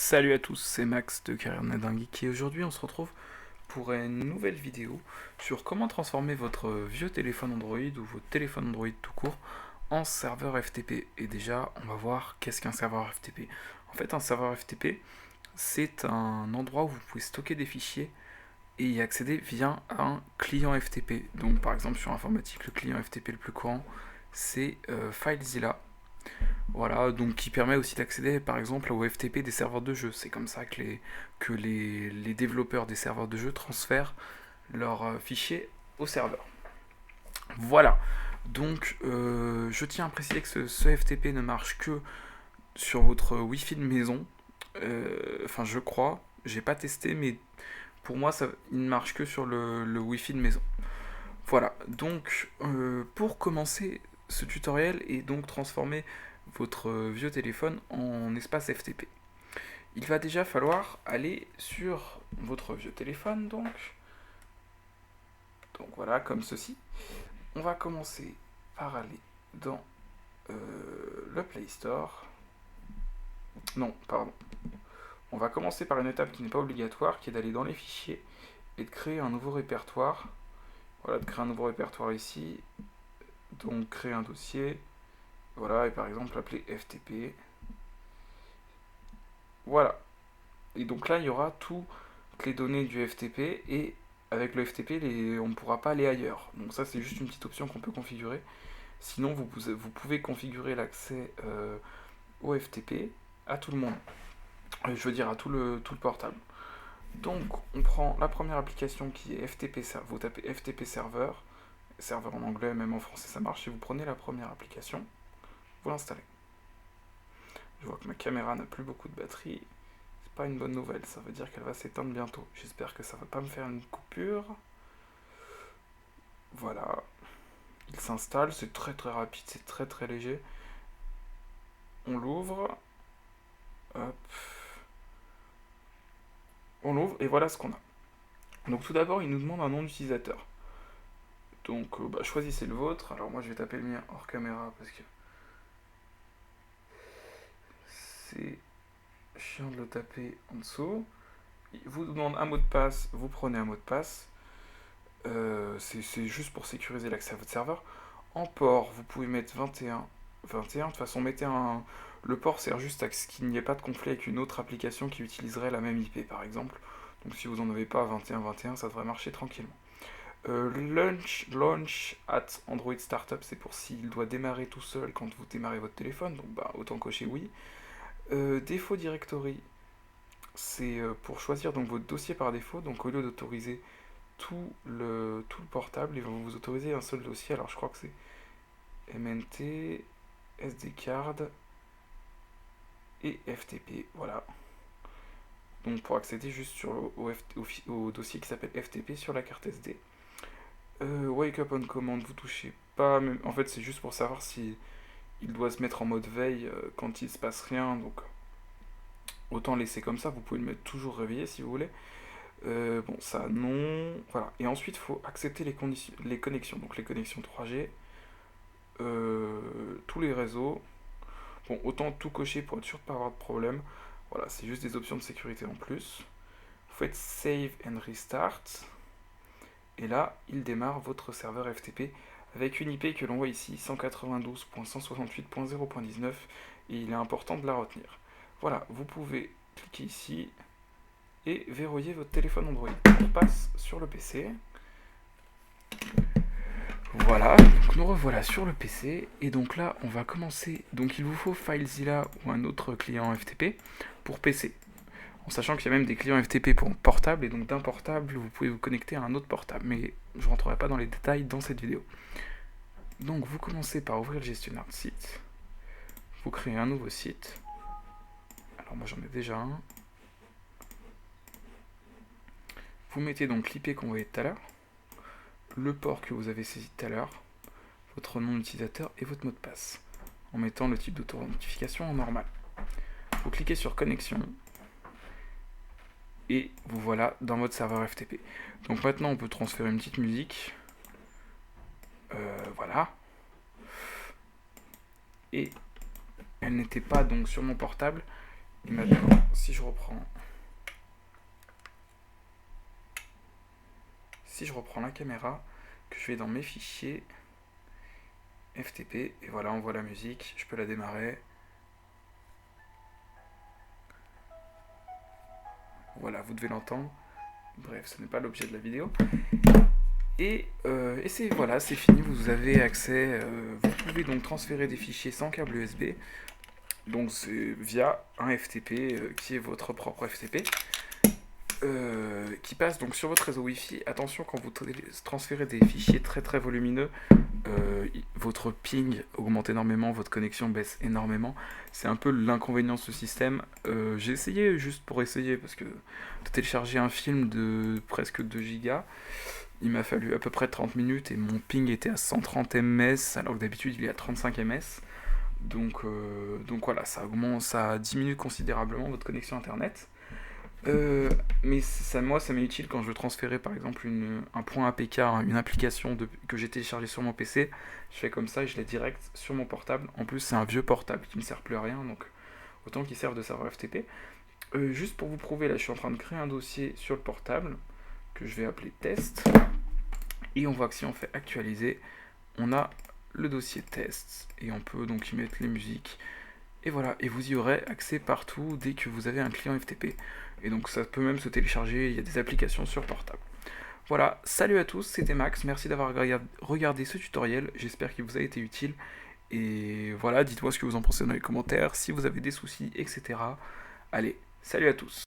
Salut à tous, c'est Max de Carrière d'un Geek et aujourd'hui on se retrouve pour une nouvelle vidéo sur comment transformer votre vieux téléphone Android ou votre téléphone Android tout court en serveur FTP. Et déjà, on va voir qu'est-ce qu'un serveur FTP. En fait, un serveur FTP, c'est un endroit où vous pouvez stocker des fichiers et y accéder via un client FTP. Donc par exemple sur informatique, le client FTP le plus courant, c'est FileZilla. Voilà, donc qui permet aussi d'accéder par exemple au FTP des serveurs de jeux. C'est comme ça que les développeurs des serveurs de jeux transfèrent leurs fichiers au serveur. Voilà, donc je tiens à préciser que ce FTP ne marche que sur votre Wi-Fi de maison. Enfin, je crois, j'ai pas testé, mais pour moi, il ne marche que sur le Wi-Fi de maison. Voilà, donc pour commencer ce tutoriel et donc transformer votre vieux téléphone en espace FTP, il va déjà falloir aller sur votre vieux téléphone, donc voilà, comme ceci. On va commencer par aller dans le Play Store. Non, pardon. On va commencer par une étape qui n'est pas obligatoire, qui est d'aller dans les fichiers et de créer un nouveau répertoire. Voilà, de créer un nouveau répertoire ici. Donc créer un dossier. Voilà, et par exemple l'appeler FTP. Voilà. Et donc là, il y aura toutes les données du FTP et avec le FTP, on ne pourra pas aller ailleurs. Donc ça, c'est juste une petite option qu'on peut configurer. Sinon, vous pouvez configurer l'accès au FTP à tout le monde. Je veux dire à tout le portable. Donc, on prend la première application qui est FTP Server. Vous tapez FTP Server, serveur en anglais, même en français ça marche. Si vous prenez la première application, vous l'installez. Je vois que ma caméra n'a plus beaucoup de batterie. C'est pas une bonne nouvelle, ça veut dire qu'elle va s'éteindre bientôt. J'espère que ça va pas me faire une coupure. Voilà. Il s'installe, c'est très très rapide, c'est très très léger. On l'ouvre. Hop. On l'ouvre et voilà ce qu'on a. Donc tout d'abord, il nous demande un nom d'utilisateur. Donc choisissez le vôtre. Alors moi je vais taper le mien hors caméra parce que c'est chiant de le taper en dessous. Il vous demande un mot de passe, vous prenez un mot de passe. C'est juste pour sécuriser l'accès à votre serveur. En port, vous pouvez mettre 21. 21, de toute façon, mettez un. Le port sert juste à ce qu'il n'y ait pas de conflit avec une autre application qui utiliserait la même IP, par exemple. Donc si vous n'en avez pas 21, 21, ça devrait marcher tranquillement. Launch at Android Startup, c'est pour s'il doit démarrer tout seul quand vous démarrez votre téléphone, donc autant cocher oui. Défaut directory, c'est pour choisir donc votre dossier par défaut, donc au lieu d'autoriser tout le portable, ils vont vous autoriser un seul dossier. Alors je crois que c'est MNT, SD card et FTP. Voilà. Donc pour accéder juste au dossier qui s'appelle FTP sur la carte SD. Wake up on command, vous touchez pas. En fait, c'est juste pour savoir si il doit se mettre en mode veille quand il se passe rien. Donc autant laisser comme ça. Vous pouvez le mettre toujours réveillé si vous voulez. Bon, ça non. Voilà. Et ensuite, il faut accepter les connexions. Donc les connexions 3G, tous les réseaux. Bon, autant tout cocher pour être sûr de ne pas avoir de problème. Voilà, c'est juste des options de sécurité en plus. Vous faites Save and Restart. Et là, il démarre votre serveur FTP avec une IP que l'on voit ici, 192.168.0.19. Et il est important de la retenir. Voilà, vous pouvez cliquer ici et verrouiller votre téléphone Android. On passe sur le PC. Voilà, donc nous revoilà sur le PC, et donc là on va commencer, donc il vous faut FileZilla ou un autre client FTP pour PC, en sachant qu'il y a même des clients FTP pour portable, et donc d'un portable vous pouvez vous connecter à un autre portable, mais je ne rentrerai pas dans les détails dans cette vidéo. Donc vous commencez par ouvrir le gestionnaire de site, vous créez un nouveau site, alors moi j'en ai déjà un, vous mettez donc l'IP qu'on voyait tout à l'heure, le port que vous avez saisi tout à l'heure, votre nom d'utilisateur et votre mot de passe, en mettant le type d'authentification en normal. Vous cliquez sur connexion et vous voilà dans votre serveur FTP. Donc maintenant on peut transférer une petite musique. Voilà. Et elle n'était pas donc sur mon portable, Et maintenant, si je reprends la caméra, que je vais dans mes fichiers FTP, et voilà, on voit la musique, je peux la démarrer. Voilà, vous devez l'entendre. Bref, ce n'est pas l'objet de la vidéo. Et voilà, c'est fini, vous avez accès, vous pouvez donc transférer des fichiers sans câble USB, donc c'est via un FTP qui est votre propre FTP, qui passe donc sur votre réseau Wi-Fi. Attention, quand vous transférez des fichiers très très volumineux, votre ping augmente énormément, votre connexion baisse énormément. C'est un peu l'inconvénient de ce système. J'ai essayé juste pour essayer, parce que de télécharger un film de presque 2 gigas, il m'a fallu à peu près 30 minutes et mon ping était à 130 ms alors que d'habitude il est à 35 ms. Donc voilà, ça diminue considérablement votre connexion internet. Mais moi, ça m'est utile quand je veux transférer par exemple un point APK, une application que j'ai téléchargée sur mon PC. Je fais comme ça et je l'ai direct sur mon portable. En plus, c'est un vieux portable qui ne sert plus à rien, donc autant qu'il serve de serveur FTP. Juste pour vous prouver, là, je suis en train de créer un dossier sur le portable que je vais appeler test. Et on voit que si on fait actualiser, on a le dossier test et on peut donc y mettre les musiques. Et voilà, et vous y aurez accès partout dès que vous avez un client FTP. Et donc ça peut même se télécharger, il y a des applications sur portable. Voilà, salut à tous, c'était Max, merci d'avoir regardé ce tutoriel, j'espère qu'il vous a été utile. Et voilà, dites-moi ce que vous en pensez dans les commentaires, si vous avez des soucis, etc. Allez, salut à tous.